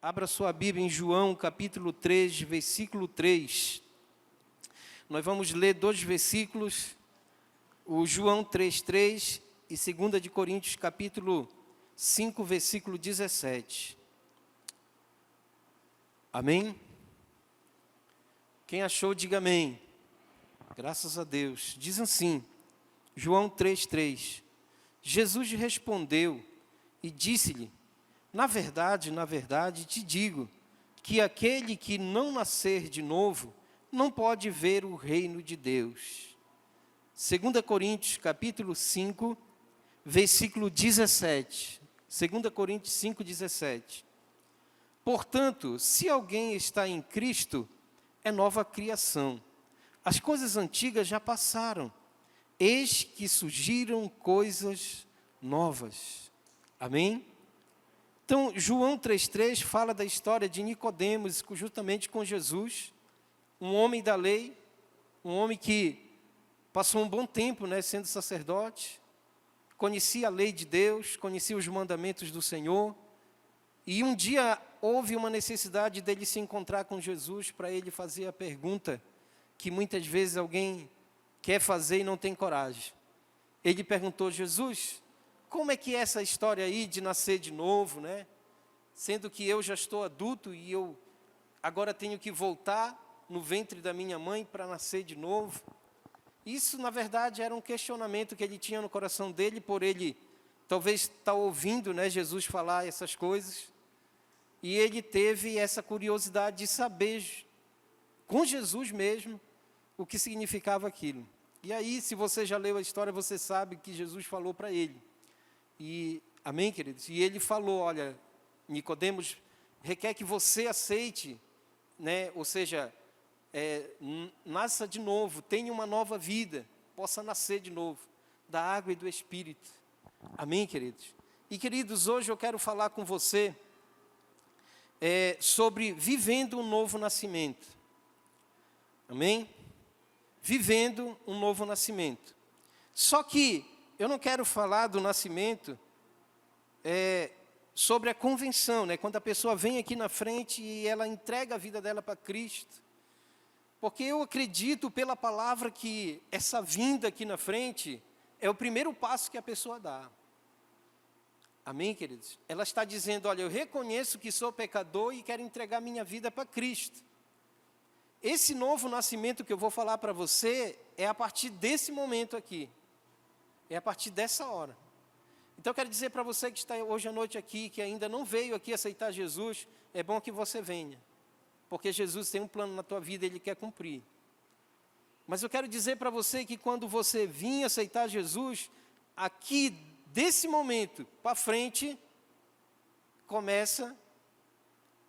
Abra sua Bíblia em João, capítulo 3, versículo 3. Nós vamos ler dois versículos, o João 3:3 e 2 de Coríntios, capítulo 5, versículo 17. Amém? Quem achou, diga amém. Graças a Deus. Diz assim, João 3:3. Jesus respondeu e disse-lhe: na verdade, te digo, que aquele que não nascer de novo, não pode ver o reino de Deus. 2 Coríntios, capítulo 5, versículo 17. 2 Coríntios 5, 17. Portanto, se alguém está em Cristo, é nova criação. As coisas antigas já passaram, eis que surgiram coisas novas. Amém? Então, João 3,3 fala da história de Nicodemos, justamente com Jesus, um homem da lei, um homem que passou um bom tempo, sendo sacerdote, conhecia a lei de Deus, conhecia os mandamentos do Senhor, e um dia houve uma necessidade dele se encontrar com Jesus para ele fazer a pergunta que muitas vezes alguém quer fazer e não tem coragem. Ele perguntou: Jesus, como é que é essa história aí de nascer de novo, Sendo que eu já estou adulto e eu agora tenho que voltar no ventre da minha mãe para nascer de novo. Isso, na verdade, era um questionamento que ele tinha no coração dele, por ele talvez estar ouvindo, Jesus falar essas coisas. E ele teve essa curiosidade de saber, com Jesus mesmo, o que significava aquilo. E aí, se você já leu a história, você sabe que Jesus falou para ele. E, amém, queridos? E ele falou: olha, Nicodemos, requer que você aceite, ou seja, nasça de novo, tenha uma nova vida, possa nascer de novo, da água e do Espírito. Amém, queridos? E, queridos, hoje eu quero falar com você sobre vivendo um novo nascimento. Amém? Vivendo um novo nascimento. Só que eu não quero falar do nascimento sobre a convenção, quando a pessoa vem aqui na frente e ela entrega a vida dela para Cristo. Porque eu acredito pela palavra que essa vinda aqui na frente é o primeiro passo que a pessoa dá. Amém, queridos? Ela está dizendo: olha, eu reconheço que sou pecador e quero entregar minha vida para Cristo. Esse novo nascimento que eu vou falar para você é a partir desse momento aqui. É a partir dessa hora. Então eu quero dizer para você que está hoje à noite aqui, que ainda não veio aqui aceitar Jesus, é bom que você venha. Porque Jesus tem um plano na tua vida e Ele quer cumprir. Mas eu quero dizer para você que quando você vir aceitar Jesus, aqui desse momento para frente, começa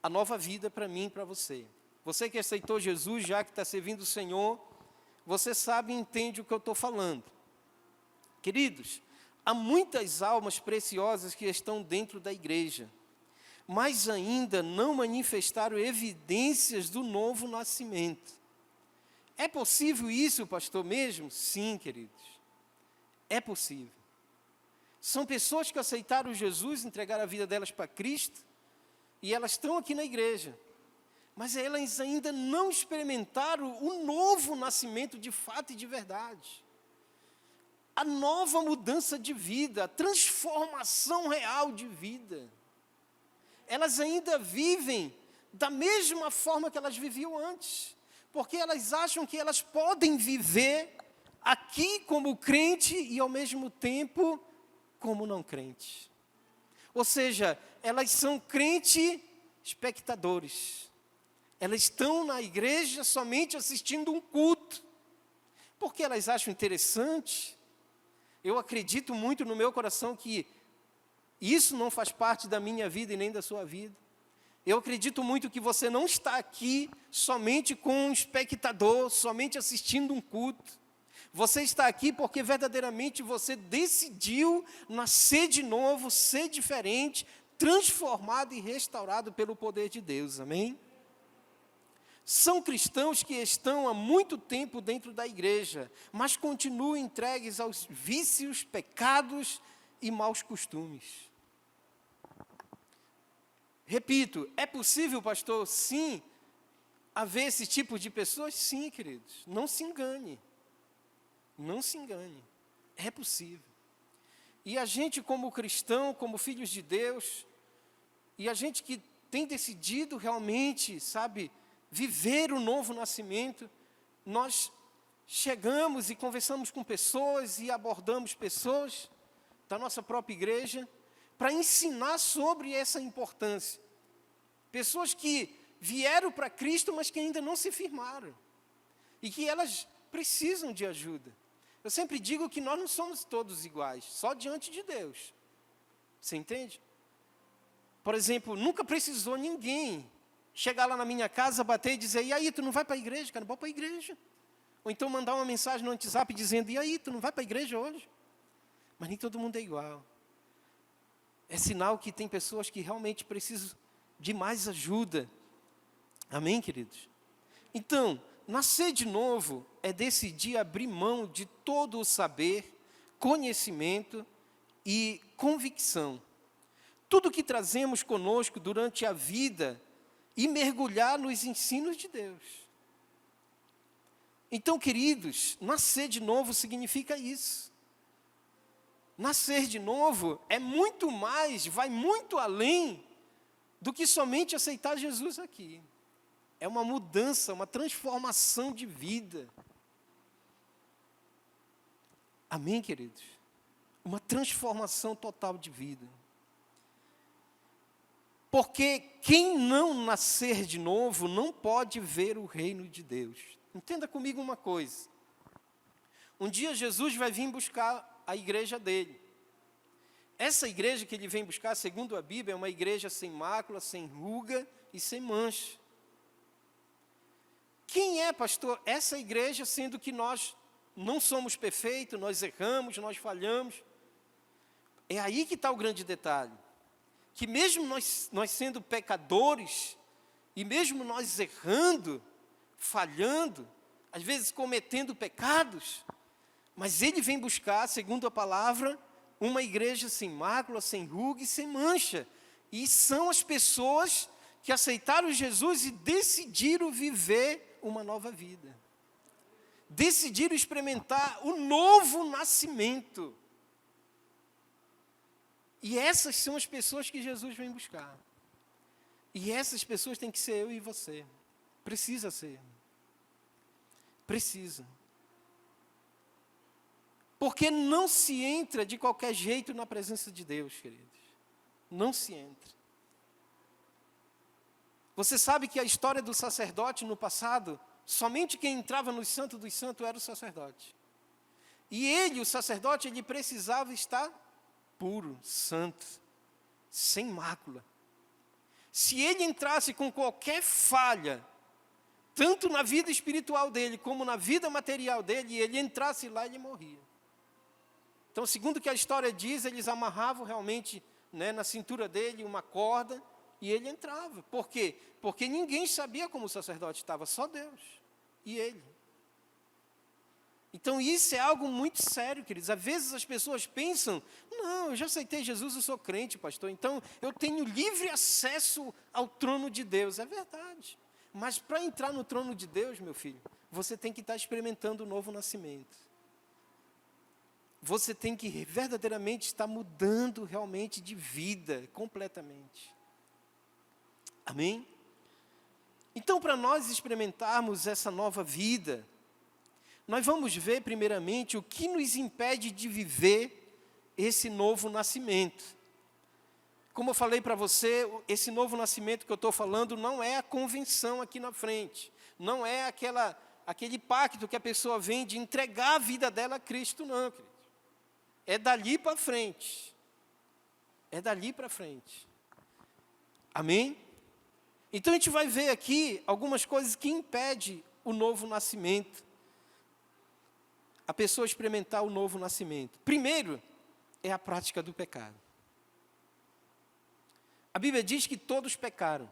a nova vida para mim e para você. Você que aceitou Jesus, já que está servindo o Senhor, você sabe e entende o que eu estou falando. Queridos, há muitas almas preciosas que estão dentro da igreja, mas ainda não manifestaram evidências do novo nascimento. É possível isso, pastor, mesmo? Sim, queridos, é possível. São pessoas que aceitaram Jesus, entregaram a vida delas para Cristo, e elas estão aqui na igreja, mas elas ainda não experimentaram o novo nascimento de fato e de verdade. A nova mudança de vida, a transformação real de vida. Elas ainda vivem da mesma forma que elas viviam antes, porque elas acham que elas podem viver aqui como crente e ao mesmo tempo como não crente. Ou seja, elas são crente espectadores. Elas estão na igreja somente assistindo um culto, porque elas acham interessante. Eu acredito muito no meu coração que isso não faz parte da minha vida e nem da sua vida. Eu acredito muito que você não está aqui somente com um espectador, somente assistindo um culto. Você está aqui porque verdadeiramente você decidiu nascer de novo, ser diferente, transformado e restaurado pelo poder de Deus. Amém? São cristãos que estão há muito tempo dentro da igreja, mas continuam entregues aos vícios, pecados e maus costumes. Repito, é possível, pastor, sim, haver esse tipo de pessoas? Sim, queridos. Não se engane. Não se engane. É possível. E a gente, como cristão, como filhos de Deus, e a gente que tem decidido realmente, sabe, viver o novo nascimento, nós chegamos e conversamos com pessoas e abordamos pessoas da nossa própria igreja para ensinar sobre essa importância. Pessoas que vieram para Cristo, mas que ainda não se firmaram. E que elas precisam de ajuda. Eu sempre digo que nós não somos todos iguais, só diante de Deus. Você entende? Por exemplo, nunca precisou ninguém chegar lá na minha casa, bater e dizer, e aí, tu não vai para a igreja? Cara, vou para a igreja. Ou então mandar uma mensagem no WhatsApp dizendo, e aí, tu não vai para a igreja hoje? Mas nem todo mundo é igual. É sinal que tem pessoas que realmente precisam de mais ajuda. Amém, queridos? Então, nascer de novo é decidir abrir mão de todo o saber, conhecimento e convicção. Tudo que trazemos conosco durante a vida e mergulhar nos ensinos de Deus. Então, queridos, nascer de novo significa isso. Nascer de novo é muito mais, vai muito além do que somente aceitar Jesus aqui. É uma mudança, uma transformação de vida. Amém, queridos? Uma transformação total de vida. Porque quem não nascer de novo não pode ver o reino de Deus. Entenda comigo uma coisa. Um dia Jesus vai vir buscar a igreja dele. Essa igreja que ele vem buscar, segundo a Bíblia, é uma igreja sem mácula, sem ruga e sem mancha. Quem é, pastor, essa igreja, sendo que nós não somos perfeitos, nós erramos, nós falhamos? É aí que está o grande detalhe. Que mesmo nós sendo pecadores, e mesmo nós errando, falhando, às vezes cometendo pecados, mas ele vem buscar, segundo a palavra, uma igreja sem mácula, sem ruga e sem mancha. E são as pessoas que aceitaram Jesus e decidiram viver uma nova vida. Decidiram experimentar o novo nascimento. E essas são as pessoas que Jesus vem buscar. E essas pessoas têm que ser eu e você. Precisa ser. Precisa. Porque não se entra de qualquer jeito na presença de Deus, queridos. Não se entra. Você sabe que a história do sacerdote no passado, somente quem entrava no Santo dos Santos era o sacerdote. E ele, o sacerdote, ele precisava estar puro, santo, sem mácula. Se ele entrasse com qualquer falha, tanto na vida espiritual dele, como na vida material dele, e ele entrasse lá, ele morria. Então, segundo o que a história diz, eles amarravam realmente, na cintura dele uma corda, e ele entrava. Por quê? Porque ninguém sabia como o sacerdote estava, só Deus e ele. Então, isso é algo muito sério, queridos. Às vezes as pessoas pensam, não, eu já aceitei Jesus, eu sou crente, pastor, então eu tenho livre acesso ao trono de Deus. É verdade. Mas para entrar no trono de Deus, meu filho, você tem que estar experimentando o novo nascimento. Você tem que verdadeiramente estar mudando realmente de vida, completamente. Amém? Então, para nós experimentarmos essa nova vida, nós vamos ver primeiramente o que nos impede de viver esse novo nascimento. Como eu falei para você, esse novo nascimento que eu estou falando não é a convenção aqui na frente. Não é aquele pacto que a pessoa vem de entregar a vida dela a Cristo, não, querido. É dali para frente. É dali para frente. Amém? Então a gente vai ver aqui algumas coisas que impedem o novo nascimento. A pessoa experimentar o novo nascimento. Primeiro, é a prática do pecado. A Bíblia diz que todos pecaram.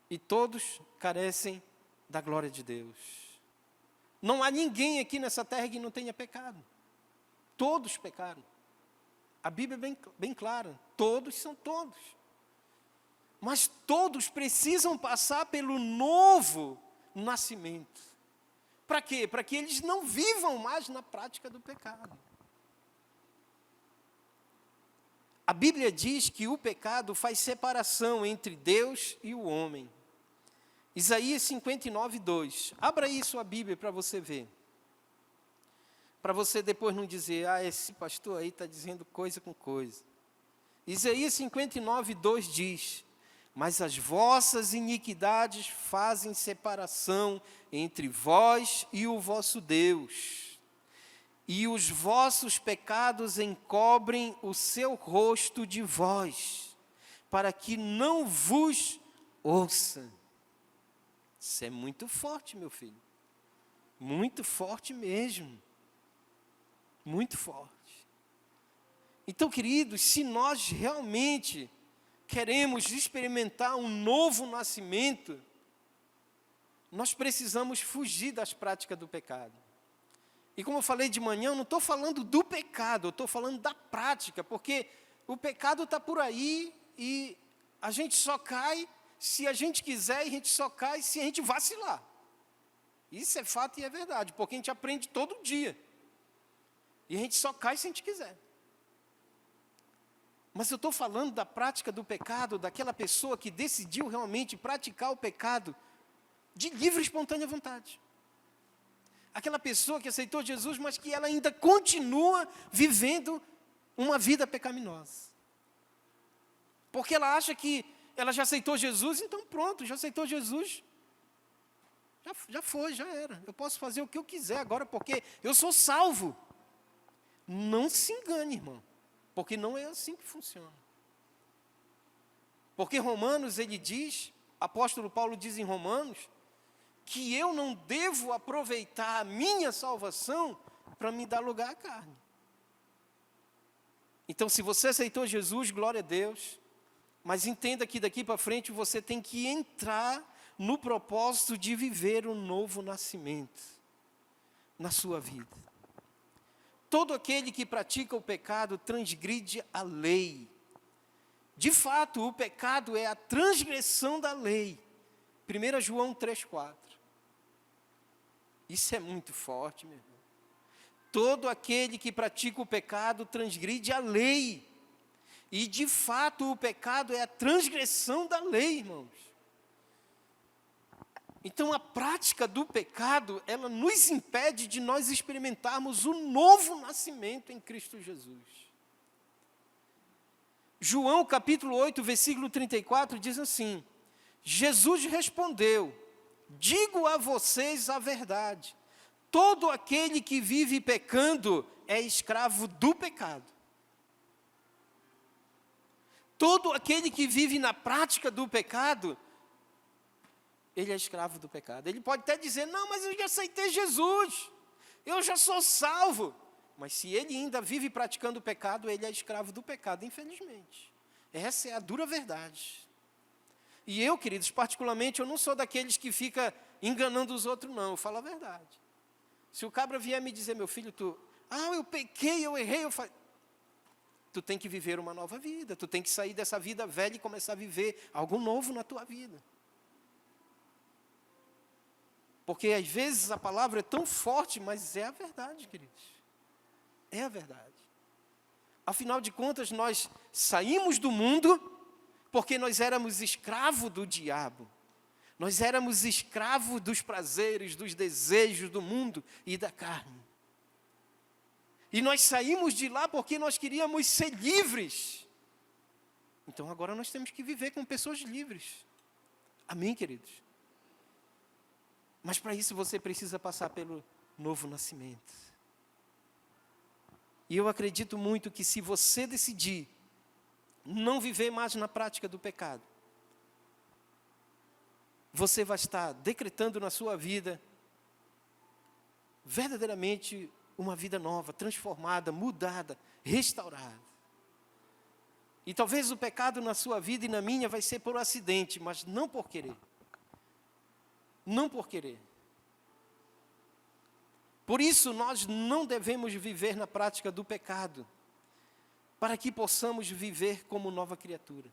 E todos carecem da glória de Deus. Não há ninguém aqui nessa terra que não tenha pecado. Todos pecaram. A Bíblia é bem clara. Todos são todos. Mas todos precisam passar pelo novo nascimento. Para quê? Para que eles não vivam mais na prática do pecado. A Bíblia diz que o pecado faz separação entre Deus e o homem. Isaías 59, 2. Abra aí sua Bíblia para você ver. Para você depois não dizer, esse pastor aí está dizendo coisa com coisa. Isaías 59, 2 diz: mas as vossas iniquidades fazem separação entre vós e o vosso Deus, e os vossos pecados encobrem o seu rosto de vós, para que não vos ouça. Isso é muito forte, meu filho. Muito forte mesmo. Muito forte. Então, queridos, se nós realmente queremos experimentar um novo nascimento, nós precisamos fugir das práticas do pecado. E como eu falei de manhã, eu não estou falando do pecado, eu estou falando da prática, porque o pecado está por aí e a gente só cai se a gente quiser e a gente só cai se a gente vacilar. Isso é fato e é verdade, porque a gente aprende todo dia. E a gente só cai se a gente quiser. Mas eu estou falando da prática do pecado, daquela pessoa que decidiu realmente praticar o pecado de livre e espontânea vontade. Aquela pessoa que aceitou Jesus, mas que ela ainda continua vivendo uma vida pecaminosa. Porque ela acha que ela já aceitou Jesus, então pronto, já aceitou Jesus. Já foi, já era. Eu posso fazer o que eu quiser agora, porque eu sou salvo. Não se engane, irmão. Porque não é assim que funciona. Porque Romanos, ele diz, apóstolo Paulo diz em Romanos, que eu não devo aproveitar a minha salvação para me dar lugar à carne. Então, se você aceitou Jesus, glória a Deus, mas entenda que daqui para frente você tem que entrar no propósito de viver um novo nascimento na sua vida. Todo aquele que pratica o pecado transgride a lei. De fato, o pecado é a transgressão da lei. 1 João 3,4. Isso é muito forte, meu irmão. Todo aquele que pratica o pecado transgride a lei. E, de fato, o pecado é a transgressão da lei, irmãos. Então, a prática do pecado, ela nos impede de nós experimentarmos o novo nascimento em Cristo Jesus. João, capítulo 8, versículo 34, diz assim: Jesus respondeu: digo a vocês a verdade, todo aquele que vive pecando é escravo do pecado. Todo aquele que vive na prática do pecado, ele é escravo do pecado. Ele pode até dizer, não, mas eu já aceitei Jesus, eu já sou salvo. Mas se ele ainda vive praticando o pecado, ele é escravo do pecado, infelizmente. Essa é a dura verdade. E eu, queridos, particularmente, eu não sou daqueles que fica enganando os outros, não. Eu falo a verdade. Se o cabra vier me dizer, meu filho, eu pequei, eu errei, tu tem que viver uma nova vida. Tu tem que sair dessa vida velha e começar a viver algo novo na tua vida. Porque às vezes a palavra é tão forte, mas é a verdade, queridos. É a verdade. Afinal de contas, nós saímos do mundo porque nós éramos escravos do diabo. Nós éramos escravos dos prazeres, dos desejos do mundo e da carne. E nós saímos de lá porque nós queríamos ser livres. Então agora nós temos que viver com pessoas livres. Amém, queridos? Mas para isso você precisa passar pelo novo nascimento. E eu acredito muito que se você decidir não viver mais na prática do pecado, você vai estar decretando na sua vida verdadeiramente uma vida nova, transformada, mudada, restaurada. E talvez o pecado na sua vida e na minha vai ser por acidente, mas não por querer. Não por querer. Por isso, nós não devemos viver na prática do pecado, para que possamos viver como nova criatura.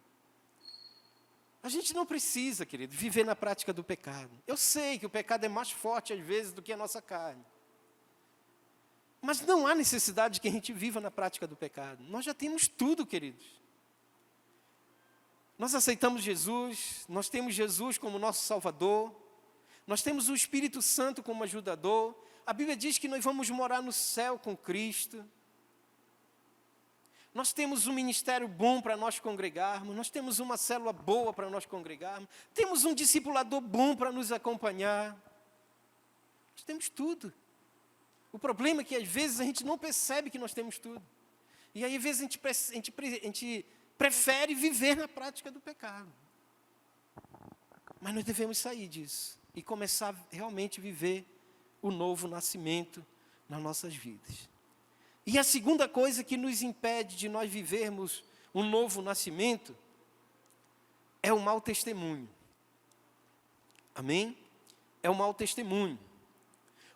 A gente não precisa, querido, viver na prática do pecado. Eu sei que o pecado é mais forte às vezes do que a nossa carne. Mas não há necessidade de que a gente viva na prática do pecado. Nós já temos tudo, queridos. Nós aceitamos Jesus, nós temos Jesus como nosso Salvador, nós temos o Espírito Santo como ajudador. A Bíblia diz que nós vamos morar no céu com Cristo. Nós temos um ministério bom para nós congregarmos, nós temos uma célula boa para nós congregarmos, temos um discipulador bom para nos acompanhar. Nós temos tudo. O problema é que às vezes a gente não percebe que nós temos tudo. E aí às vezes a gente prefere viver na prática do pecado. Mas nós devemos sair disso e começar a realmente viver o novo nascimento nas nossas vidas. E a segunda coisa que nos impede de nós vivermos um novo nascimento é o mau testemunho. Amém? É o mau testemunho.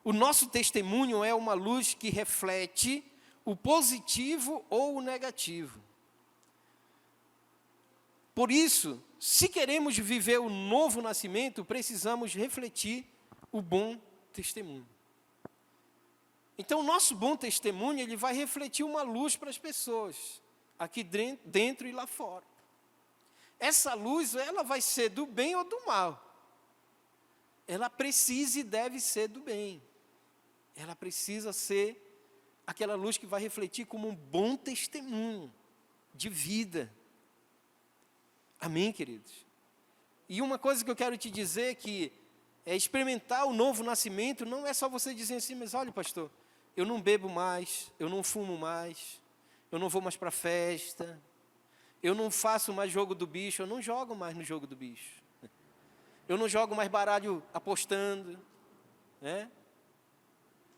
O nosso testemunho é uma luz que reflete o positivo ou o negativo. Por isso, se queremos viver o novo nascimento, precisamos refletir o bom testemunho. Então, o nosso bom testemunho, ele vai refletir uma luz para as pessoas, aqui dentro e lá fora. Essa luz, ela vai ser do bem ou do mal. Ela precisa e deve ser do bem. Ela precisa ser aquela luz que vai refletir como um bom testemunho de vida. Amém, queridos? E uma coisa que eu quero te dizer é que experimentar o novo nascimento não é só você dizer assim, mas olha, pastor, eu não bebo mais, eu não fumo mais, eu não vou mais para festa, eu não faço mais jogo do bicho, eu não jogo mais no jogo do bicho. Eu não jogo mais baralho apostando, né?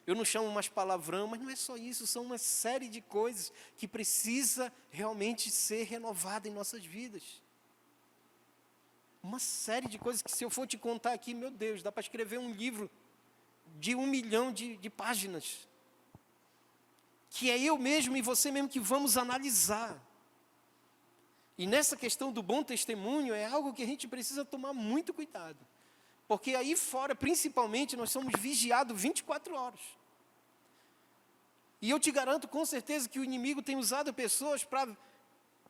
Eu não chamo mais palavrão, mas não é só isso, são uma série de coisas que precisa realmente ser renovada em nossas vidas. Uma série de coisas que se eu for te contar aqui, meu Deus, dá para escrever um livro de 1 milhão de páginas. Que é eu mesmo e você mesmo que vamos analisar. E nessa questão do bom testemunho, é algo que a gente precisa tomar muito cuidado. Porque aí fora, principalmente, nós somos vigiados 24 horas. E eu te garanto com certeza que o inimigo tem usado pessoas para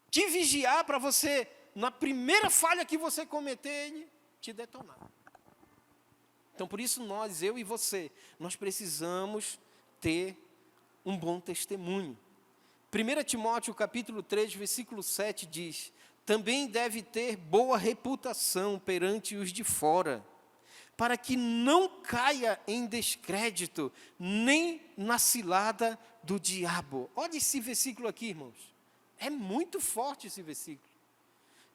te vigiar, para você, na primeira falha que você cometer, ele te detonar. Então, por isso nós, eu e você, nós precisamos ter um bom testemunho. 1 Timóteo capítulo 3, versículo 7 diz: também deve ter boa reputação perante os de fora, para que não caia em descrédito, nem na cilada do diabo. Olha esse versículo aqui, irmãos. É muito forte esse versículo.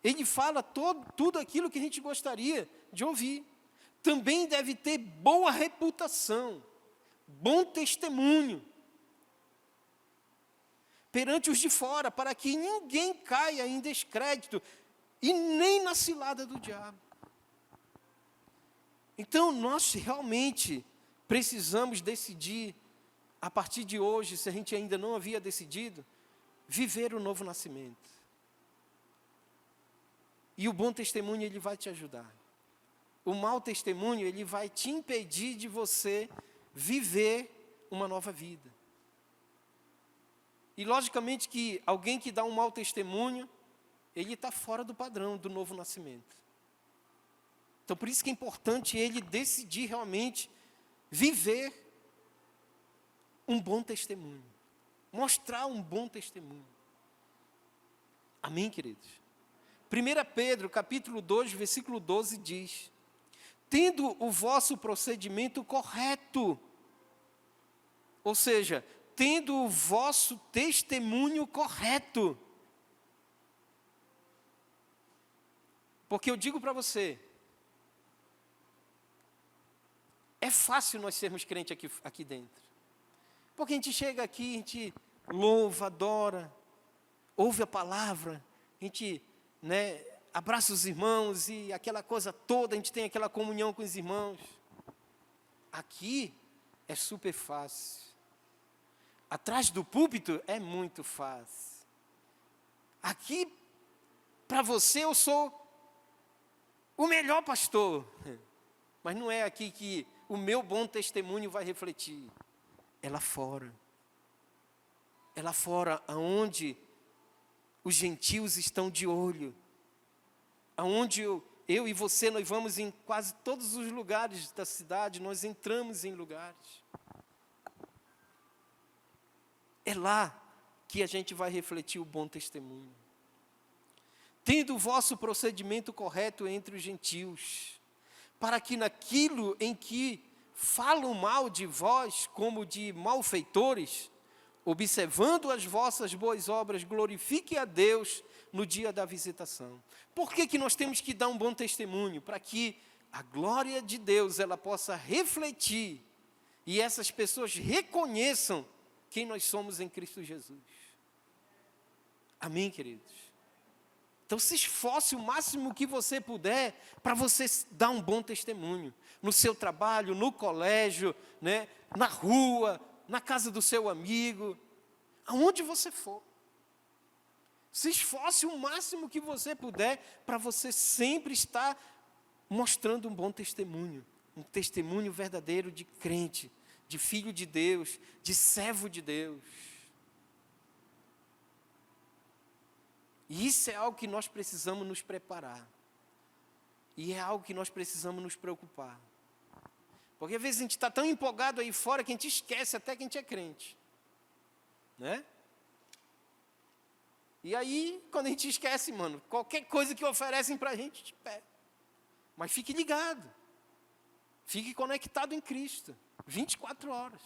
Ele fala tudo aquilo que a gente gostaria de ouvir. Também deve ter boa reputação, bom testemunho perante os de fora, para que ninguém caia em descrédito e nem na cilada do diabo. Então, nós realmente precisamos decidir, a partir de hoje, se a gente ainda não havia decidido, viver o novo nascimento. E o bom testemunho, ele vai te ajudar. O mau testemunho, ele vai te impedir de você viver uma nova vida. E, logicamente, que alguém que dá um mau testemunho, ele está fora do padrão do novo nascimento. Então, por isso que é importante ele decidir realmente viver um bom testemunho. Mostrar um bom testemunho. Amém, queridos? 1 Pedro, capítulo 2, versículo 12, diz: tendo o vosso procedimento correto, ou seja, tendo o vosso testemunho correto. Porque eu digo para você, é fácil nós sermos crentes aqui dentro. Porque a gente chega aqui, a gente louva, adora, ouve a palavra, a gente, abraça os irmãos e aquela coisa toda, a gente tem aquela comunhão com os irmãos. Aqui é super fácil. Atrás do púlpito é muito fácil. Aqui, para você, eu sou o melhor pastor. Mas não é aqui que o meu bom testemunho vai refletir. É lá fora. É lá fora, aonde os gentios estão de olho. Aonde eu e você, nós vamos em quase todos os lugares da cidade, nós entramos em lugares. É lá que a gente vai refletir o bom testemunho. Tendo o vosso procedimento correto entre os gentios, para que naquilo em que falam mal de vós, como de malfeitores, observando as vossas boas obras, glorifique a Deus no dia da visitação. Por que nós temos que dar um bom testemunho? Para que a glória de Deus ela possa refletir e essas pessoas reconheçam quem nós somos em Cristo Jesus. Amém, queridos? Então se esforce o máximo que você puder para você dar um bom testemunho. No seu trabalho, no colégio, né, na rua, na casa do seu amigo, aonde você for. Se esforce o máximo que você puder para você sempre estar mostrando um bom testemunho. Um testemunho verdadeiro de crente, de filho de Deus, de servo de Deus. E isso é algo que nós precisamos nos preparar. E é algo que nós precisamos nos preocupar. Porque às vezes a gente está tão empolgado aí fora que a gente esquece até que a gente é crente. Né? E aí, quando a gente esquece, mano, qualquer coisa que oferecem para a gente pega. Mas fique ligado. Fique conectado em Cristo. 24 horas.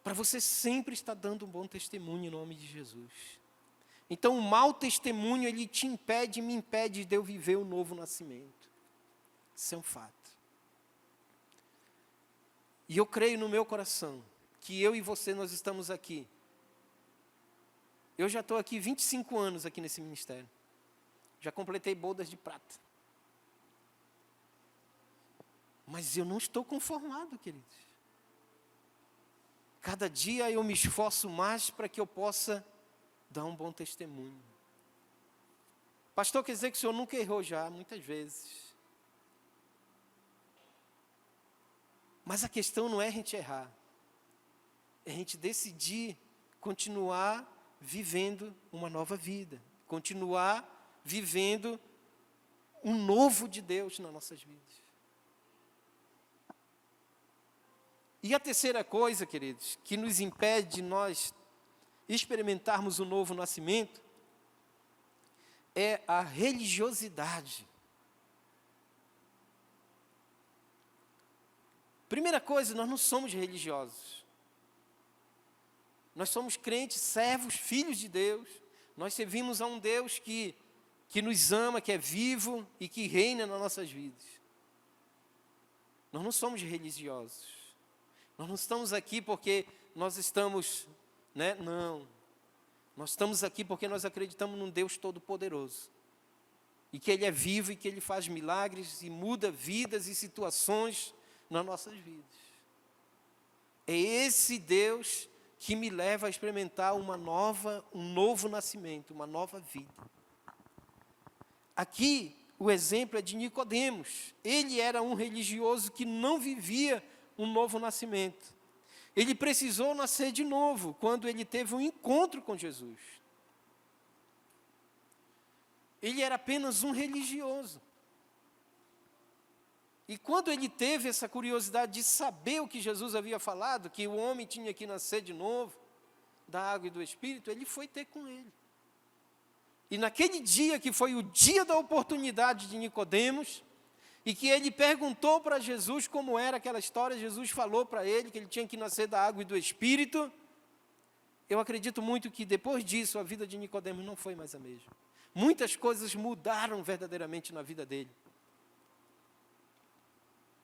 Para você sempre estar dando um bom testemunho em nome de Jesus. Então, o mau testemunho, ele te impede, me impede de eu viver o novo nascimento. Isso é um fato. E eu creio no meu coração, que eu e você, nós estamos aqui. Eu já estou aqui 25 anos aqui nesse ministério. Já completei bodas de prata. Mas eu não estou conformado, queridos. Cada dia eu me esforço mais para que eu possa dar um bom testemunho. Pastor, quer dizer que o senhor nunca errou já, muitas vezes. Mas a questão não é a gente errar. É a gente decidir continuar vivendo uma nova vida. Continuar vivendo um novo de Deus nas nossas vidas. E a terceira coisa, queridos, que nos impede de nós experimentarmos o novo nascimento, é a religiosidade. Primeira coisa, nós não somos religiosos. Nós somos crentes, servos, filhos de Deus. Nós servimos a um Deus que nos ama, que é vivo e que reina nas nossas vidas. Nós não somos religiosos. Nós não estamos aqui porque nós estamos, né? Não. Nós estamos aqui porque nós acreditamos num Deus todo-poderoso. E que Ele é vivo e que Ele faz milagres e muda vidas e situações nas nossas vidas. É esse Deus que me leva a experimentar um novo nascimento, uma nova vida. Aqui, o exemplo é de Nicodemos. Ele era um religioso que não vivia um novo nascimento. Ele precisou nascer de novo, quando ele teve um encontro com Jesus. Ele era apenas um religioso. E quando ele teve essa curiosidade de saber o que Jesus havia falado, que o homem tinha que nascer de novo, da água e do Espírito, ele foi ter com ele. E naquele dia, que foi o dia da oportunidade de Nicodemos, e que ele perguntou para Jesus como era aquela história, Jesus falou para ele que ele tinha que nascer da água e do Espírito. Eu acredito muito que depois disso, a vida de Nicodemos não foi mais a mesma. Muitas coisas mudaram verdadeiramente na vida dele.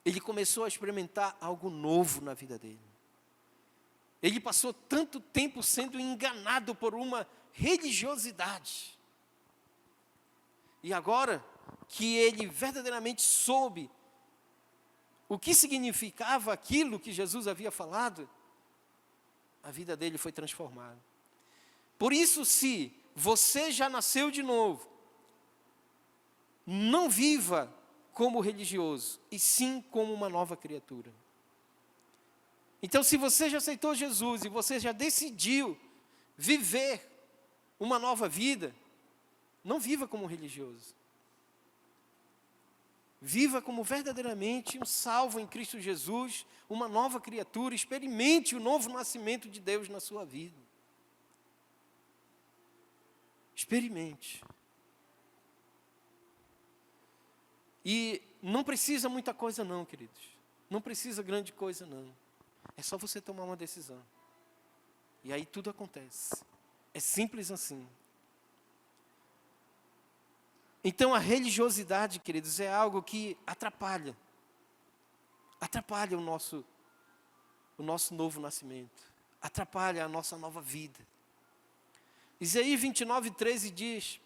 Ele começou a experimentar algo novo na vida dele. Ele passou tanto tempo sendo enganado por uma religiosidade. E agora que ele verdadeiramente soube o que significava aquilo que Jesus havia falado, a vida dele foi transformada. Por isso, se você já nasceu de novo, não viva como religioso, e sim como uma nova criatura. Então, se você já aceitou Jesus e você já decidiu viver uma nova vida, não viva como um religioso. Viva como verdadeiramente um salvo em Cristo Jesus, uma nova criatura, experimente o novo nascimento de Deus na sua vida. Experimente. E não precisa muita coisa não, queridos. Não precisa grande coisa não. É só você tomar uma decisão. E aí tudo acontece. É simples assim. Então a religiosidade, queridos, é algo que atrapalha. Atrapalha o nosso novo nascimento. Atrapalha a nossa nova vida. Isaías 29:13 diz,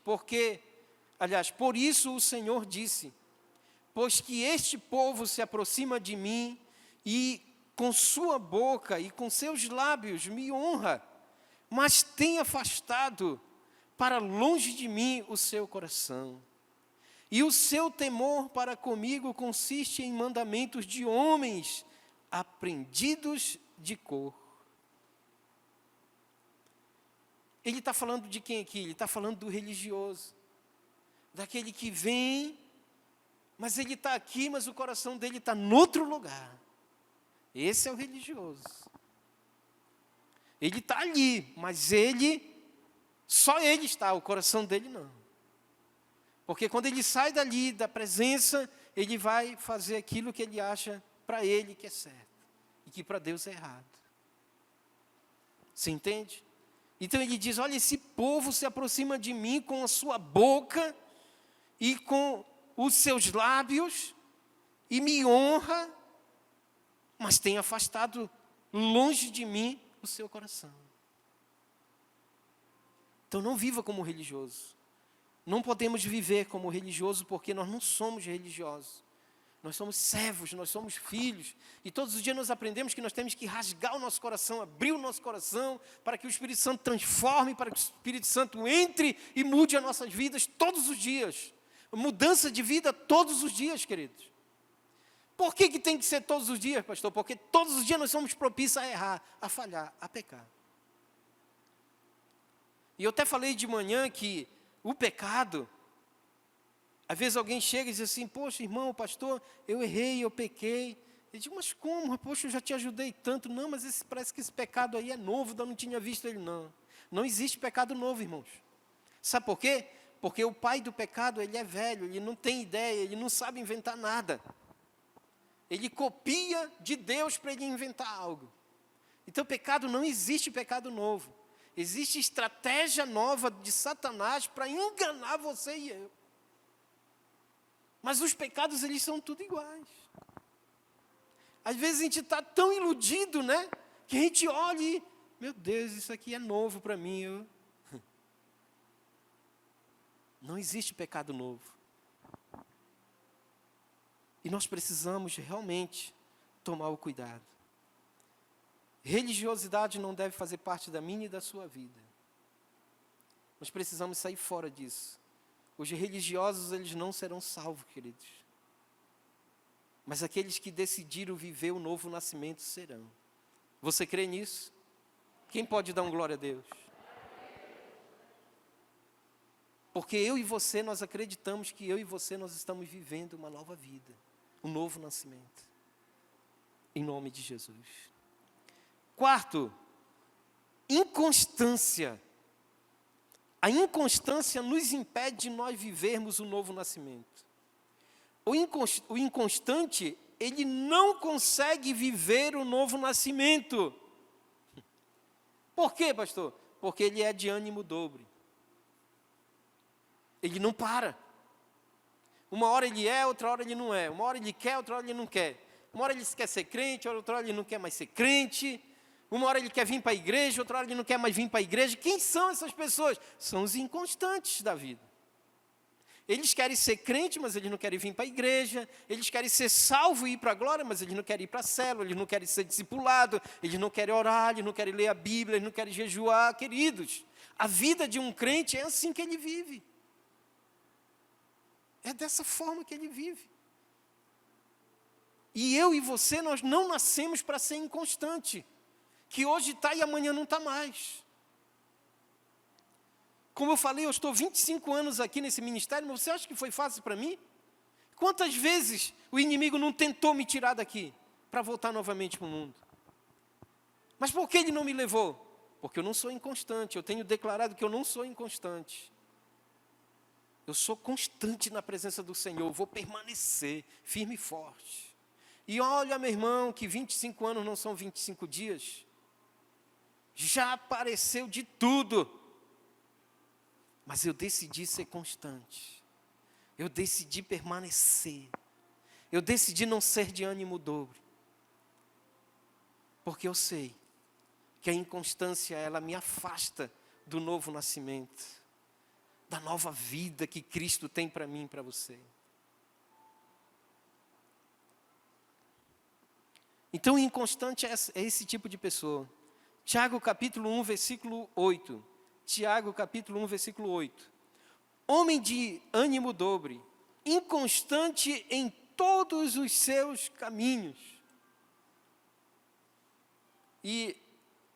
por isso o Senhor disse, pois que este povo se aproxima de mim e com sua boca e com seus lábios me honra, mas tem afastado para longe de mim o seu coração. E o seu temor para comigo consiste em mandamentos de homens aprendidos de cor. Ele está falando de quem aqui? Ele está falando do religioso. Daquele que vem, mas ele está aqui, mas o coração dele está em outro lugar. Esse é o religioso. Ele está ali, mas só ele está, o coração dele não. Porque quando ele sai dali, da presença, ele vai fazer aquilo que ele acha para ele que é certo. E que para Deus é errado. Você entende? Então ele diz, olha, esse povo se aproxima de mim com a sua boca e com os seus lábios e me honra, mas tem afastado longe de mim o seu coração. Então não viva como religioso. Não podemos viver como religioso porque nós não somos religiosos. Nós somos servos, nós somos filhos. E todos os dias nós aprendemos que nós temos que rasgar o nosso coração, abrir o nosso coração, para que o Espírito Santo transforme, para que o Espírito Santo entre e mude as nossas vidas todos os dias. Mudança de vida todos os dias, queridos. Por que tem que ser todos os dias, pastor? Porque todos os dias nós somos propícios a errar, a falhar, a pecar. E eu até falei de manhã que o pecado, às vezes alguém chega e diz assim, poxa, irmão, pastor, eu errei, eu pequei. Eu digo, mas como? Poxa, eu já te ajudei tanto. Não, mas parece que esse pecado aí é novo, eu não tinha visto ele, não. Não existe pecado novo, irmãos. Sabe por quê? Porque o pai do pecado, ele é velho, ele não tem ideia, ele não sabe inventar nada. Ele copia de Deus para ele inventar algo. Então, pecado não existe pecado novo. Existe estratégia nova de Satanás para enganar você e eu. Mas os pecados, eles são tudo iguais. Às vezes a gente está tão iludido, né? Que a gente olha e, meu Deus, isso aqui é novo para mim. Não existe pecado novo. E nós precisamos realmente tomar o cuidado. Religiosidade não deve fazer parte da minha e da sua vida. Nós precisamos sair fora disso. Os religiosos, eles não serão salvos, queridos. Mas aqueles que decidiram viver o novo nascimento serão. Você crê nisso? Quem pode dar um glória a Deus? Porque eu e você, nós acreditamos que eu e você, nós estamos vivendo uma nova vida. Um novo nascimento. Em nome de Jesus. Quarto, inconstância. A inconstância nos impede de nós vivermos o novo nascimento. O inconstante, ele não consegue viver o novo nascimento. Por quê, pastor? Porque ele é de ânimo dobre. Ele não para. Uma hora ele é, outra hora ele não é. Uma hora ele quer, outra hora ele não quer. Uma hora ele quer ser crente, outra hora ele não quer mais ser crente. Uma hora ele quer vir para a igreja, outra hora ele não quer mais vir para a igreja. Quem são essas pessoas? São os inconstantes da vida. Eles querem ser crente, mas eles não querem vir para a igreja. Eles querem ser salvo e ir para a glória, mas eles não querem ir para a célula. Eles não querem ser discipulados. Eles não querem orar, eles não querem ler a Bíblia, eles não querem jejuar. Queridos, a vida de um crente é assim que ele vive. É dessa forma que ele vive. E eu e você, nós não nascemos para ser inconstante, que hoje está e amanhã não está mais. Como eu falei, eu estou 25 anos aqui nesse ministério, mas você acha que foi fácil para mim? Quantas vezes o inimigo não tentou me tirar daqui, para voltar novamente para o mundo? Mas por que ele não me levou? Porque eu não sou inconstante, eu tenho declarado que eu não sou inconstante. Eu sou constante na presença do Senhor, eu vou permanecer firme e forte. E olha, meu irmão, que 25 anos não são 25 dias. Já apareceu de tudo. Mas eu decidi ser constante. Eu decidi permanecer. Eu decidi não ser de ânimo dobre. Porque eu sei que a inconstância, ela me afasta do novo nascimento, da nova vida que Cristo tem para mim e para você. Então, o inconstante é esse tipo de pessoa. Tiago capítulo 1, versículo 8. Tiago capítulo 1, versículo 8. Homem de ânimo dobre, inconstante em todos os seus caminhos. E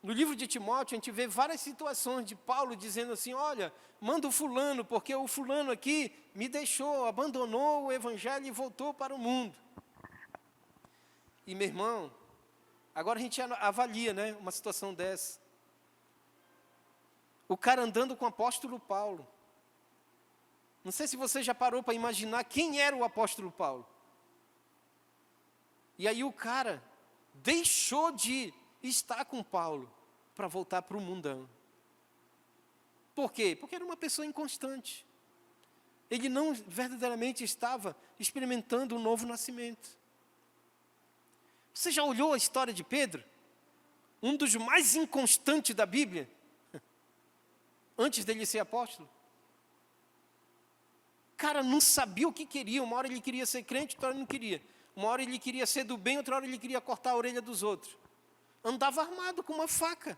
no livro de Timóteo, a gente vê várias situações de Paulo dizendo assim, olha, manda o fulano, porque o fulano aqui me deixou, abandonou o evangelho e voltou para o mundo. E meu irmão, agora a gente avalia, né, uma situação dessa. O cara andando com o apóstolo Paulo. Não sei se você já parou para imaginar quem era o apóstolo Paulo. E aí o cara deixou de estar com Paulo para voltar para o mundão. Por quê? Porque era uma pessoa inconstante. Ele não verdadeiramente estava experimentando um novo nascimento. Você já olhou a história de Pedro? Um dos mais inconstantes da Bíblia? Antes dele ser apóstolo. O cara não sabia o que queria. Uma hora ele queria ser crente, outra hora não queria. Uma hora ele queria ser do bem, outra hora ele queria cortar a orelha dos outros. Andava armado com uma faca.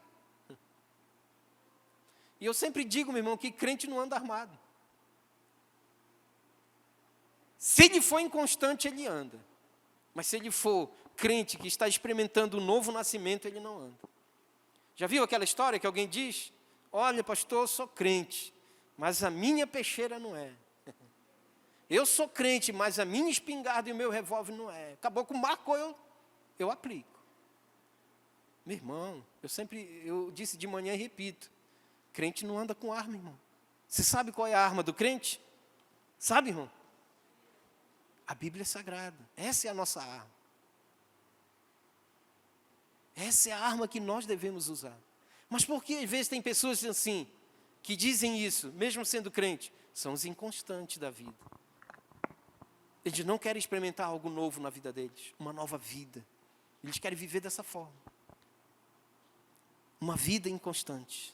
E eu sempre digo, meu irmão, que crente não anda armado. Se ele for inconstante, ele anda. Mas se ele for crente que está experimentando um novo nascimento, ele não anda. Já viu aquela história que alguém diz? Olha, pastor, eu sou crente, mas a minha peixeira não é. Eu sou crente, mas a minha espingarda e o meu revólver não é. Acabou com marcou, eu aplico. Meu irmão, eu disse de manhã e repito, crente não anda com arma, irmão. Você sabe qual é a arma do crente? Sabe, irmão? A Bíblia é sagrada. Essa é a nossa arma. Essa é a arma que nós devemos usar. Mas por que às vezes tem pessoas assim, que dizem isso, mesmo sendo crente? São os inconstantes da vida. Eles não querem experimentar algo novo na vida deles, uma nova vida. Eles querem viver dessa forma. Uma vida inconstante.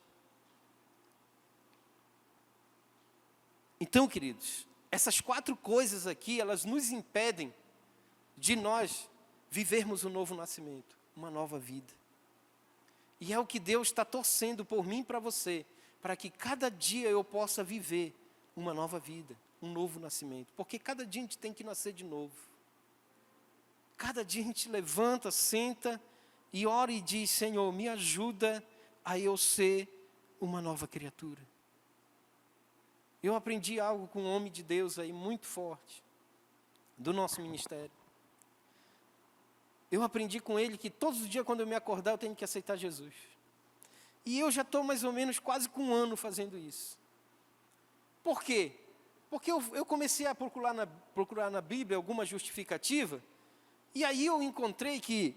Então, queridos, essas 4 coisas aqui, elas nos impedem de nós vivermos um novo nascimento, uma nova vida. E é o que Deus está torcendo por mim e para você, para que cada dia eu possa viver uma nova vida, um novo nascimento. Porque cada dia a gente tem que nascer de novo. Cada dia a gente levanta, senta e ora e diz, Senhor, me ajuda a eu ser uma nova criatura. Eu aprendi algo com um homem de Deus aí muito forte, do nosso ministério. Eu aprendi com ele que todos os dias quando eu me acordar eu tenho que aceitar Jesus. E eu já estou mais ou menos quase com 1 ano fazendo isso. Por quê? Porque eu comecei a procurar na Bíblia alguma justificativa, e aí eu encontrei que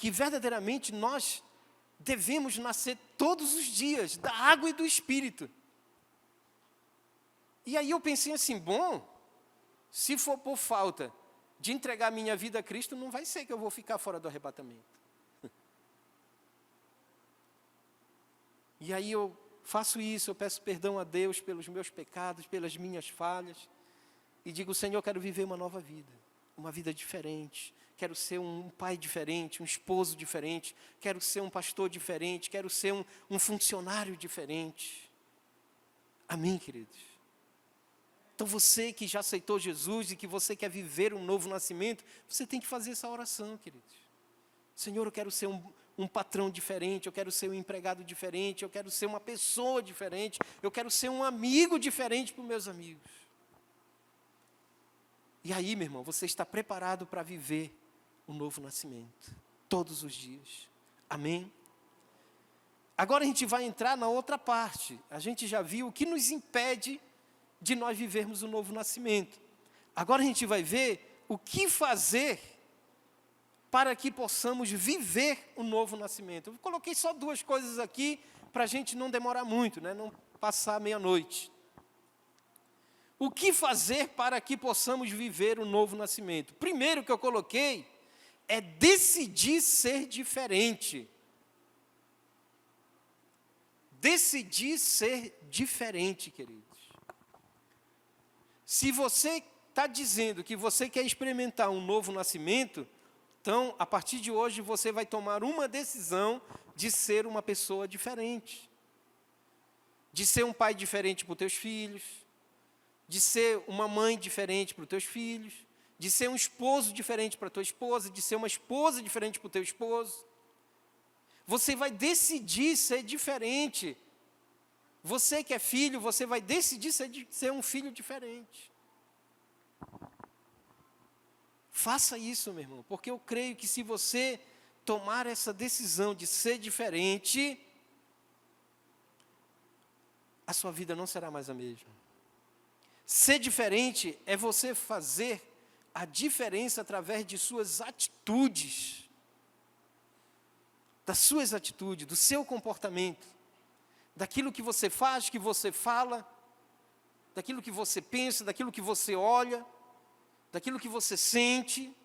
verdadeiramente nós devemos nascer todos os dias da água e do Espírito. E aí eu pensei assim, bom, se for por falta de entregar minha vida a Cristo, não vai ser que eu vou ficar fora do arrebatamento. E aí eu faço isso, eu peço perdão a Deus pelos meus pecados, pelas minhas falhas, e digo, Senhor, eu quero viver uma nova vida, uma vida diferente, quero ser um pai diferente, um esposo diferente, quero ser um pastor diferente, quero ser um funcionário diferente. Amém, queridos? Então você que já aceitou Jesus e que você quer viver um novo nascimento, você tem que fazer essa oração, queridos. Senhor, eu quero ser um patrão diferente, eu quero ser um empregado diferente, eu quero ser uma pessoa diferente, eu quero ser um amigo diferente para os meus amigos. E aí, meu irmão, você está preparado para viver um novo nascimento, todos os dias. Amém? Agora a gente vai entrar na outra parte. A gente já viu o que nos impede de nós vivermos o novo nascimento. Agora a gente vai ver o que fazer para que possamos viver o novo nascimento. Eu coloquei só 2 coisas aqui para a gente não demorar muito, né? Não passar meia-noite. O que fazer para que possamos viver o novo nascimento? Primeiro que eu coloquei é decidir ser diferente. Decidir ser diferente, queridos. Se você está dizendo que você quer experimentar um novo nascimento, então, a partir de hoje, você vai tomar uma decisão de ser uma pessoa diferente. De ser um pai diferente para os teus filhos, de ser uma mãe diferente para os teus filhos, de ser um esposo diferente para a tua esposa, de ser uma esposa diferente para o teu esposo. Você vai decidir ser diferente. Você que é filho, você vai decidir ser um filho diferente. Faça isso, meu irmão, porque eu creio que se você tomar essa decisão de ser diferente, a sua vida não será mais a mesma. Ser diferente é você fazer a diferença através de suas atitudes. Das suas atitudes, do seu comportamento. Daquilo que você faz, que você fala, daquilo que você pensa, daquilo que você olha, daquilo que você sente,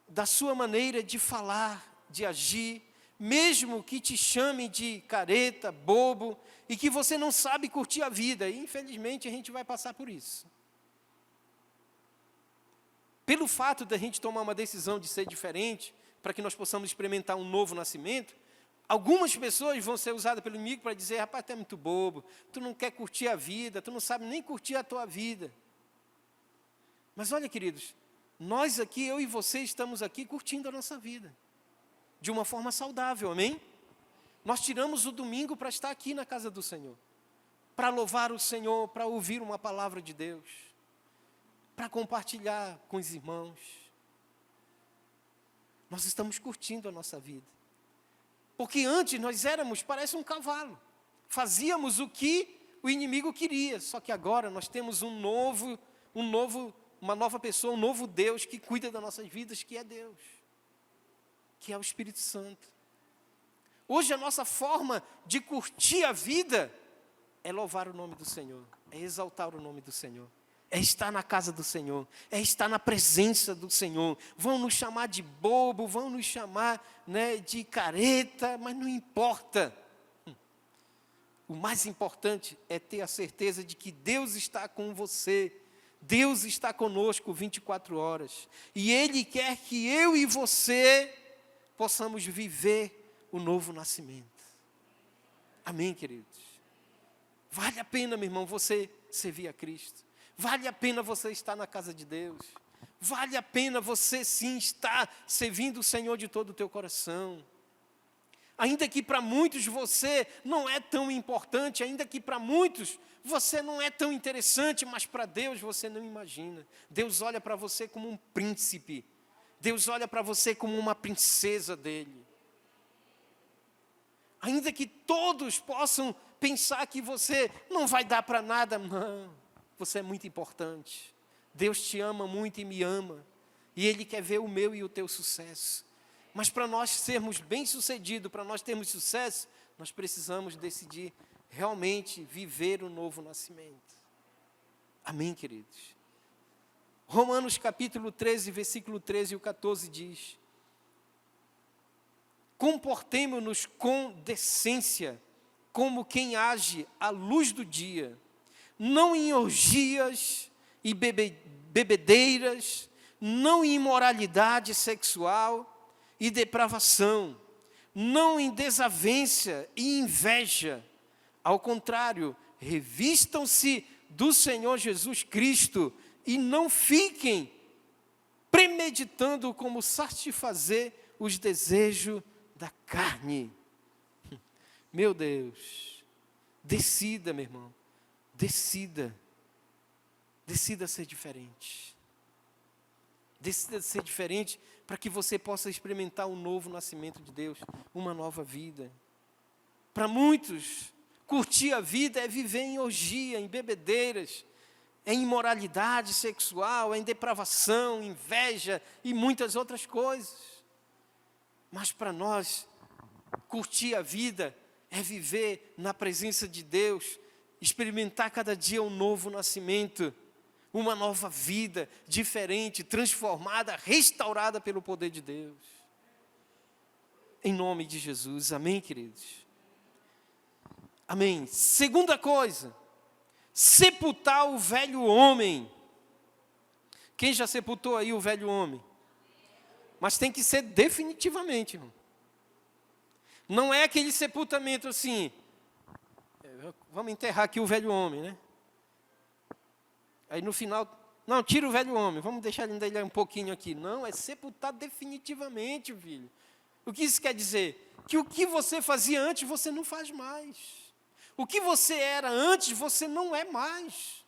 da sua maneira de falar, de agir, mesmo que te chamem de careta, bobo, e que você não sabe curtir a vida. E, infelizmente, a gente vai passar por isso. Pelo fato de a gente tomar uma decisão de ser diferente, para que nós possamos experimentar um novo nascimento, algumas pessoas vão ser usadas pelo inimigo para dizer: rapaz, tu é muito bobo, tu não quer curtir a vida, tu não sabe nem curtir a tua vida. Mas olha, queridos, nós aqui, eu e você, estamos aqui curtindo a nossa vida, de uma forma saudável, amém? Nós tiramos o domingo para estar aqui na casa do Senhor, para louvar o Senhor, para ouvir uma palavra de Deus, para compartilhar com os irmãos. Nós estamos curtindo a nossa vida. Porque antes nós éramos, parece um cavalo. Fazíamos o que o inimigo queria. Só que agora nós temos uma nova pessoa, um novo Deus que cuida das nossas vidas, que é Deus. Que é o Espírito Santo. Hoje a nossa forma de curtir a vida é louvar o nome do Senhor. É exaltar o nome do Senhor. É estar na casa do Senhor, é estar na presença do Senhor. Vão nos chamar de bobo, vão nos chamar, né, de careta, mas não importa. O mais importante é ter a certeza de que Deus está com você. Deus está conosco 24 horas. E Ele quer que eu e você possamos viver o novo nascimento. Amém, queridos? Vale a pena, meu irmão, você servir a Cristo. Vale a pena você estar na casa de Deus. Vale a pena você sim estar servindo o Senhor de todo o teu coração. Ainda que para muitos você não é tão importante, ainda que para muitos você não é tão interessante, mas para Deus você não imagina. Deus olha para você como um príncipe. Deus olha para você como uma princesa dele. Ainda que todos possam pensar que você não vai dar para nada, não. Você é muito importante. Deus te ama muito e me ama. E Ele quer ver o meu e o teu sucesso. Mas para nós sermos bem-sucedidos, para nós termos sucesso, nós precisamos decidir realmente viver o novo nascimento. Amém, queridos? Romanos capítulo 13, versículo 13 e o 14 diz: comportemo-nos com decência, como quem age à luz do dia, não em orgias e bebedeiras, não em imoralidade sexual e depravação, não em desavença e inveja. Ao contrário, revistam-se do Senhor Jesus Cristo e não fiquem premeditando como satisfazer os desejos da carne. Meu Deus, decida, meu irmão, decida ser diferente. Decida ser diferente para que você possa experimentar um novo nascimento de Deus, uma nova vida. Para muitos, curtir a vida é viver em orgia, em bebedeiras, em imoralidade sexual, em depravação, inveja e muitas outras coisas. Mas para nós, curtir a vida é viver na presença de Deus, experimentar cada dia um novo nascimento, uma nova vida, diferente, transformada, restaurada pelo poder de Deus. Em nome de Jesus, amém, queridos? Amém. Segunda coisa, sepultar o velho homem. Quem já sepultou aí o velho homem? Mas tem que ser definitivamente, irmão. Não é aquele sepultamento assim, vamos enterrar aqui o velho homem, né? Aí no final, não, tira o velho homem, vamos deixar ele um pouquinho aqui. Não, é sepultar definitivamente, filho. O que isso quer dizer? Que o que você fazia antes, você não faz mais. O que você era antes, você não é mais.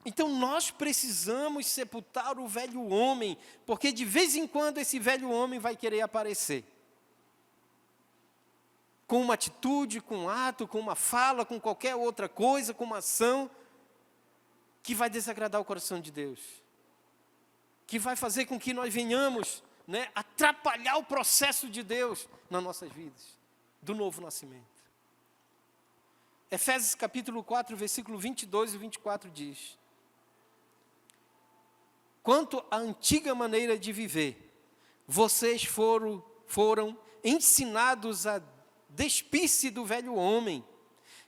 Então nós precisamos sepultar o velho homem, porque de vez em quando esse velho homem vai querer aparecer. Com uma atitude, com um ato, com uma fala, com qualquer outra coisa, com uma ação, que vai desagradar o coração de Deus. Que vai fazer com que nós venhamos, atrapalhar o processo de Deus nas nossas vidas, do novo nascimento. Efésios capítulo 4, versículo 22 e 24 diz: quanto à antiga maneira de viver, vocês foram ensinados a despir-se do velho homem,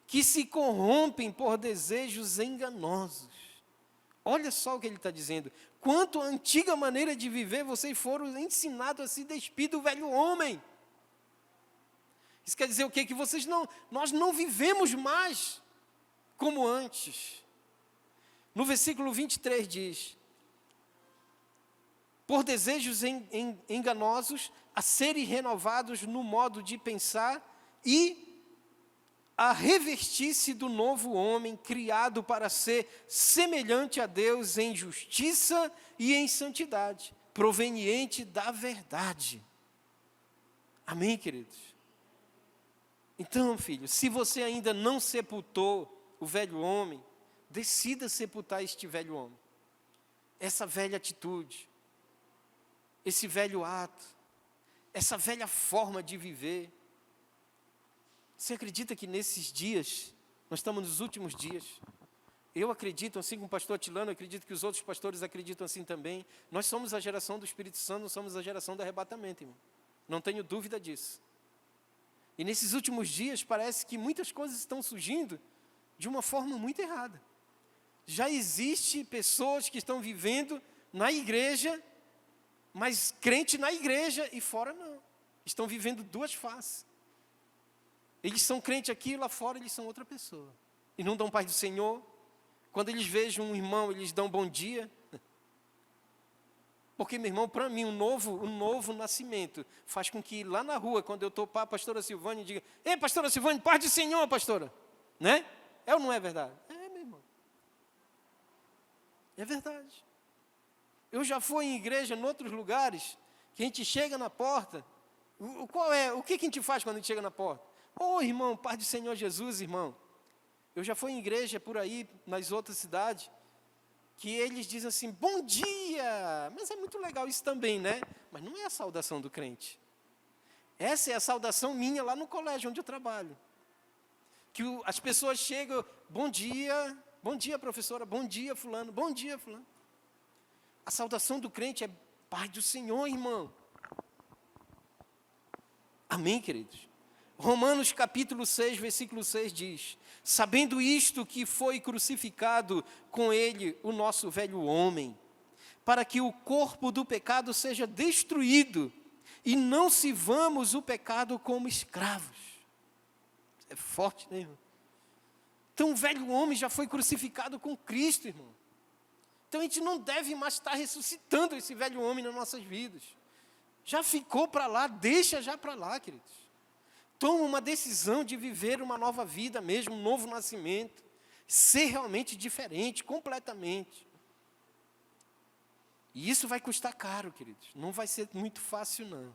que se corrompem por desejos enganosos. Olha só o que ele está dizendo. Quanto à antiga maneira de viver, vocês foram ensinados a se despir do velho homem. Isso quer dizer o quê? Que nós não vivemos mais como antes. No versículo 23 diz: por desejos enganosos, a serem renovados no modo de pensar e a revestir-se do novo homem, criado para ser semelhante a Deus em justiça e em santidade, proveniente da verdade. Amém, queridos? Então, filho, se você ainda não sepultou o velho homem, decida sepultar este velho homem, essa velha atitude, esse velho ato, essa velha forma de viver. Você acredita que nesses dias, nós estamos nos últimos dias, eu acredito, assim como o pastor Atilano, acredito que os outros pastores acreditam assim também, nós somos a geração do Espírito Santo, nós somos a geração do arrebatamento, irmão. Não tenho dúvida disso. E nesses últimos dias, parece que muitas coisas estão surgindo de uma forma muito errada. Já existe pessoas que estão vivendo na igreja, mas crente na igreja e fora não. Estão vivendo duas faces. Eles são crente aqui e lá fora eles são outra pessoa. E não dão paz do Senhor. Quando eles vejam um irmão, eles dão bom dia. Porque, meu irmão, para mim, um novo nascimento faz com que lá na rua, quando eu topar a pastora Silvânia, diga: ei, pastora Silvânia, paz do Senhor, pastora. Né? É ou não é verdade? É, meu irmão. É verdade. Eu já fui em igreja em outros lugares, que a gente chega na porta, o que a gente faz quando a gente chega na porta? Ô, irmão, paz do Senhor Jesus, irmão. Eu já fui em igreja por aí, nas outras cidades, que eles dizem assim: bom dia. Mas é muito legal isso também, né? Mas não é a saudação do crente. Essa é a saudação minha lá no colégio onde eu trabalho. Que as pessoas chegam: bom dia professora, bom dia fulano, bom dia fulano. A saudação do crente é paz do Senhor, irmão. Amém, queridos? Romanos capítulo 6, versículo 6 diz: sabendo isto, que foi crucificado com ele o nosso velho homem, para que o corpo do pecado seja destruído, e não sirvamos o pecado como escravos. É forte, né, irmão? Então o velho homem já foi crucificado com Cristo, irmão. Então a gente não deve mais estar ressuscitando esse velho homem nas nossas vidas. Já ficou para lá, deixa já para lá, queridos. Toma uma decisão de viver uma nova vida mesmo, um novo nascimento. Ser realmente diferente, completamente. E isso vai custar caro, queridos. Não vai ser muito fácil, não.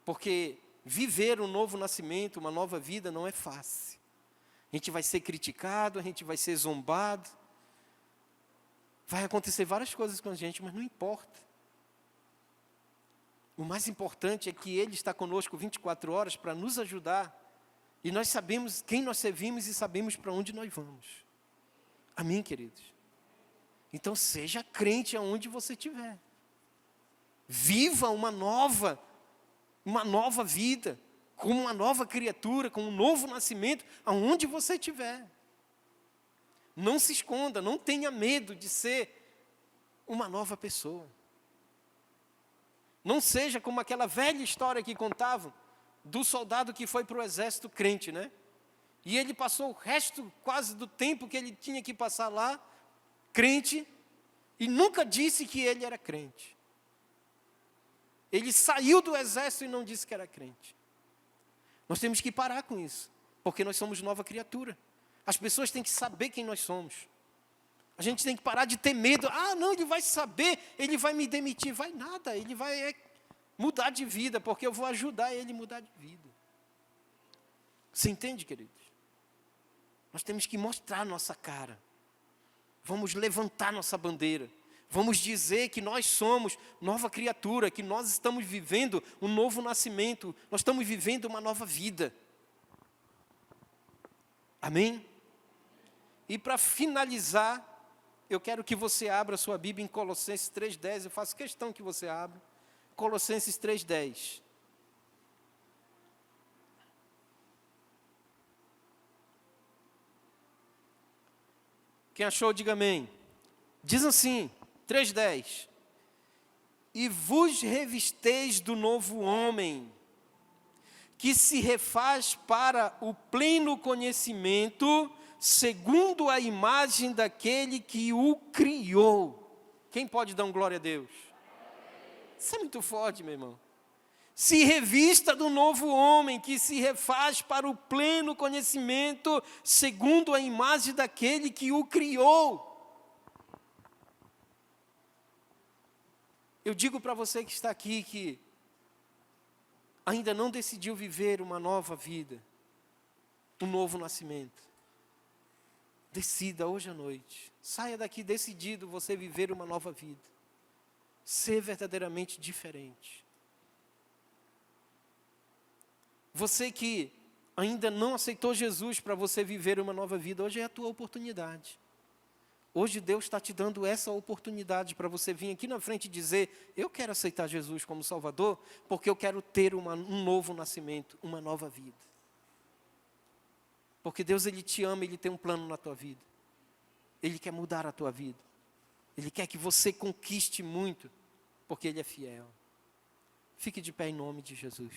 Porque viver um novo nascimento, uma nova vida, não é fácil. A gente vai ser criticado, a gente vai ser zombado. Vai acontecer várias coisas com a gente, mas não importa. O mais importante é que Ele está conosco 24 horas para nos ajudar. E nós sabemos quem nós servimos e sabemos para onde nós vamos. Amém, queridos? Então seja crente aonde você estiver. Viva uma nova vida, como uma nova criatura, com um novo nascimento, aonde você estiver. Não se esconda, não tenha medo de ser uma nova pessoa. Não seja como aquela velha história que contavam, do soldado que foi para o exército crente, né? E ele passou o resto quase do tempo que ele tinha que passar lá, crente, e nunca disse que ele era crente. Ele saiu do exército e não disse que era crente. Nós temos que parar com isso, porque nós somos nova criatura. As pessoas têm que saber quem nós somos. A gente tem que parar de ter medo. Ah, não, ele vai saber, ele vai me demitir. Vai nada, ele vai mudar de vida, porque eu vou ajudar ele a mudar de vida. Você entende, queridos? Nós temos que mostrar nossa cara. Vamos levantar nossa bandeira. Vamos dizer que nós somos nova criatura, que nós estamos vivendo um novo nascimento, nós estamos vivendo uma nova vida. Amém? E para finalizar, eu quero que você abra sua Bíblia em Colossenses 3,10, eu faço questão que você abra. Colossenses 3,10. Quem achou, diga amém. Diz assim, 3,10. E vos revisteis do novo homem, que se refaz para o pleno conhecimento, segundo a imagem daquele que o criou. Quem pode dar um glória a Deus? Isso é muito forte, meu irmão. Se revista do novo homem, que se refaz para o pleno conhecimento, segundo a imagem daquele que o criou. Eu digo para você que está aqui, que ainda não decidiu viver uma nova vida, um novo nascimento. Decida hoje à noite. Saia daqui decidido você viver uma nova vida. Ser verdadeiramente diferente. Você que ainda não aceitou Jesus para você viver uma nova vida, hoje é a tua oportunidade. Hoje Deus está te dando essa oportunidade para você vir aqui na frente e dizer, eu quero aceitar Jesus como Salvador, porque eu quero ter um novo nascimento, uma nova vida. Porque Deus, Ele te ama, Ele tem um plano na tua vida. Ele quer mudar a tua vida. Ele quer que você conquiste muito, porque Ele é fiel. Fique de pé em nome de Jesus.